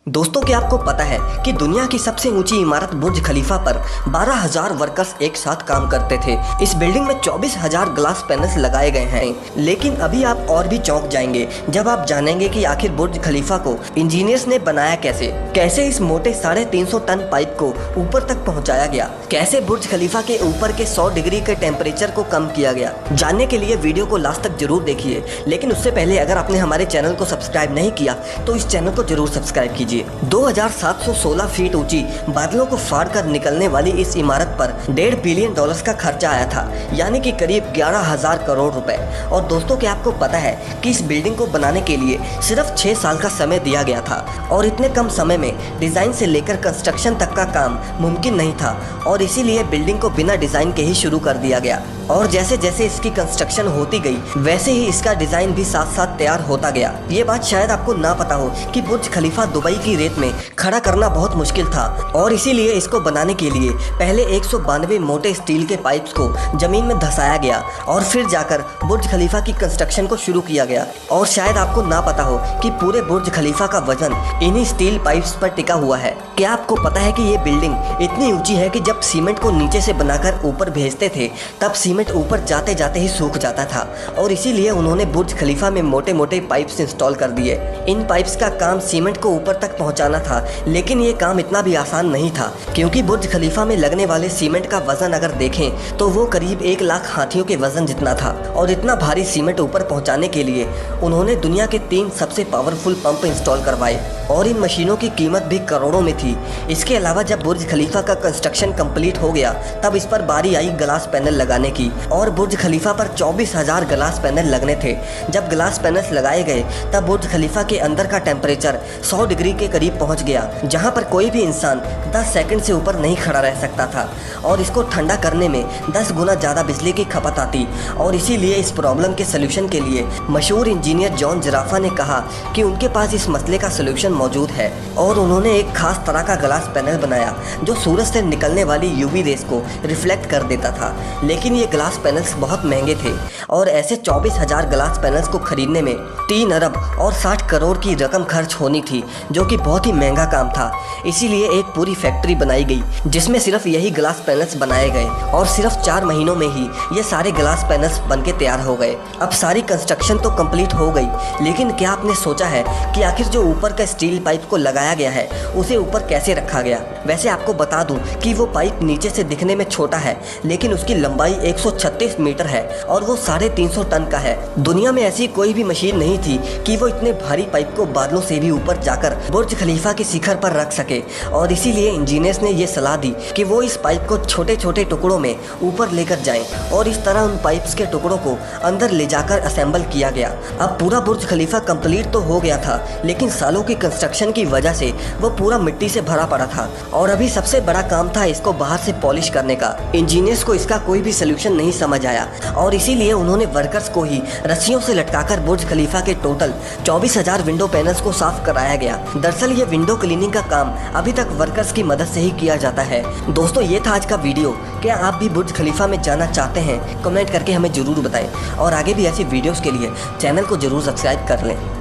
दोस्तों, क्या आपको पता है कि दुनिया की सबसे ऊंची इमारत बुर्ज खलीफा पर 12,000 वर्कर्स एक साथ काम करते थे। इस बिल्डिंग में 24,000 ग्लास पैनल्स लगाए गए हैं। लेकिन अभी आप और भी चौंक जाएंगे जब आप जानेंगे कि आखिर बुर्ज खलीफा को इंजीनियर्स ने बनाया कैसे इस मोटे 350 टन पाइप को ऊपर तक पहुँचाया गया, कैसे बुर्ज खलीफा के ऊपर के 100 डिग्री के टेम्परेचर को कम किया गया। जानने के लिए वीडियो को लास्ट तक जरूर देखिए। लेकिन उससे पहले अगर आपने हमारे चैनल को सब्सक्राइब नहीं किया तो इस चैनल को जरूर सब्सक्राइब कीजिए। 2716 फीट ऊंची बादलों को फाड़ कर निकलने वाली इस इमारत पर $1.5 बिलियन का खर्चा आया था, यानी कि करीब 11,000 करोड़ रुपए। और दोस्तों, क्या आपको पता है कि इस बिल्डिंग को बनाने के लिए सिर्फ 6 साल का समय दिया गया था और इतने कम समय में डिजाइन से लेकर कंस्ट्रक्शन तक का काम मुमकिन नहीं था और इसीलिए बिल्डिंग को बिना डिजाइन के ही शुरू कर दिया गया। और जैसे जैसे इसकी कंस्ट्रक्शन होती गई वैसे ही इसका डिजाइन भी साथ साथ तैयार होता गया। ये बात शायद आपको ना पता हो कि बुर्ज खलीफा दुबई की रेत में खड़ा करना बहुत मुश्किल था और इसीलिए इसको बनाने के लिए पहले 192 मोटे स्टील के पाइप्स को जमीन में धंसाया गया और फिर जाकर बुर्ज खलीफा की कंस्ट्रक्शन को शुरू किया गया। और शायद आपको ना पता हो कि पूरे बुर्ज खलीफा का वजन इन्हीं स्टील पाइप्स पर टिका हुआ है। क्या आपको पता है कि ये बिल्डिंग इतनी ऊंची है कि जब सीमेंट को नीचे से बनाकर ऊपर भेजते थे तब सीमेंट ऊपर जाते जाते ही सूख जाता था और इसीलिए उन्होंने बुर्ज खलीफा में मोटे मोटे पाइप्स इंस्टॉल कर दिए। इन पाइप्स का काम सीमेंट को ऊपर तक पहुंचाना था, लेकिन ये काम इतना भी आसान नहीं था क्योंकि बुर्ज खलीफा में लगने वाले सीमेंट का वजन अगर देखें तो वो करीब 1 लाख हाथियों के वजन जितना था। और इतना भारी सीमेंट ऊपर पहुंचाने के लिए उन्होंने दुनिया के 3 सबसे पावरफुल पंप इंस्टॉल करवाए और इन मशीनों की कीमत भी करोड़ों में थी। इसके अलावा जब बुर्ज खलीफा का कंस्ट्रक्शन कंप्लीट हो गया तब इस पर बारी आई ग्लास पैनल लगाने की और बुर्ज खलीफा पर 24,000 ग्लास पैनल लगने थे। जब ग्लास पैनल्स लगाए गए तब बुर्ज खलीफा के अंदर का टेम्परेचर 100 डिग्री के करीब पहुंच गया, जहां पर कोई भी इंसान 10 सेकंड से ऊपर नहीं खड़ा रह सकता था और इसको ठंडा करने में 10 गुना ज़्यादा बिजली की खपत आती। और इसीलिए इस प्रॉब्लम के सोल्यूशन के लिए मशहूर इंजीनियर जॉन जराफा ने कहा कि उनके पास इस मसले का सोल्यूशन मौजूद है और उन्होंने एक खास तरह का ग्लास पैनल बनाया जो सूरज से निकलने वाली यूवी रेस को रिफ्लेक्ट कर देता था। लेकिन ये ग्लास पैनल्स बहुत महंगे थे और ऐसे 24,000 ग्लास पैनल्स को खरीदने में 3 अरब और 60 करोड़ की रकम खर्च होनी थी, जो कि बहुत ही महंगा काम था। इसीलिए एक पूरी फैक्ट्री बनाई गई जिसमें सिर्फ यही ग्लास पैनल्स बनाए गए और सिर्फ 4 महीनों में ही ये सारे ग्लास पैनल्स बनके तैयार हो गए। अब सारी कंस्ट्रक्शन तो कंप्लीट हो गई, लेकिन क्या आपने सोचा है कि आखिर जो ऊपर का स्टील पाइप को लगाया गया है उसे ऊपर कैसे रखा गया? वैसे आपको बता दूं कि वो पाइप नीचे से दिखने में छोटा है, लेकिन उसकी लंबाई 136 मीटर है और वो 350 टन का है। दुनिया में ऐसी कोई भी मशीन नहीं थी कि वो इतने भारी पाइप को बादलों से भी ऊपर जाकर बुर्ज खलीफा के शिखर पर रख सके। और इसीलिए इंजीनियर्स ने ये सलाह दी कि वो इस पाइप को छोटे छोटे टुकड़ों में ऊपर लेकर जाएं और इस तरह उन पाइप्स के टुकड़ों को अंदर ले जाकर असेंबल किया गया। अब पूरा बुर्ज खलीफा कंप्लीट तो हो गया था, लेकिन सालों की कंस्ट्रक्शन की वजह से वो पूरा मिट्टी से भरा पड़ा था और अभी सबसे बड़ा काम था इसको बाहर से पॉलिश करने का। इंजीनियर्स को इसका कोई भी सोल्यूशन नहीं समझ आया और इसीलिए उन्होंने वर्कर्स को ही रस्सियों से लटकाकर बुर्ज खलीफा के टोटल 24,000 विंडो पैनल्स को साफ कराया गया। दरअसल ये विंडो क्लीनिंग का काम अभी तक वर्कर्स की मदद से ही किया जाता है। दोस्तों, ये था आज का वीडियो। क्या आप भी बुर्ज खलीफा में जाना चाहते हैं? कमेंट करके हमें जरूर बताएं और आगे भी ऐसी वीडियोस के लिए चैनल को जरूर सब्सक्राइब कर लें।